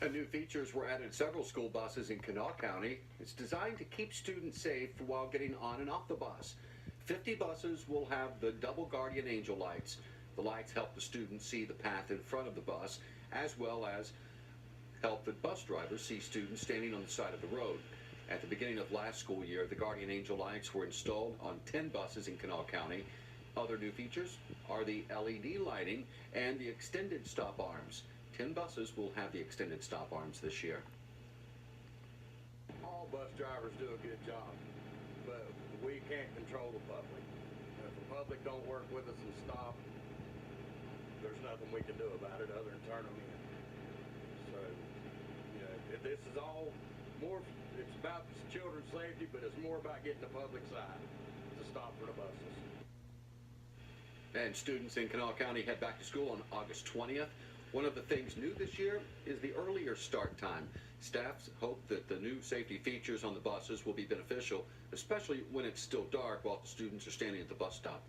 New features were added to several school buses in Kanawha County. It's designed to keep students safe while getting on and off the bus. 50 buses will have the double Gardian Angel lights. The lights help the students see the path in front of the bus, as well as help the bus drivers see students standing on the side of the road. At the beginning of last school year, the Gardian Angel lights were installed on 10 buses in Kanawha County. Other new features are the LED lighting and the extended stop arms. 10 buses will have the extended stop arms this year. All bus drivers do a good job, but we can't control the public. If the public don't work with us and stop, there's nothing we can do about it other than turn them in. So, you know, this is all more, it's about children's safety, but it's more about getting the public side to stop for the buses. And students in Kanawha County head back to school on August 20th. One of the things new this year is the earlier start time. Staff hope that the new safety features on the buses will be beneficial, especially when it's still dark while the students are standing at the bus stop.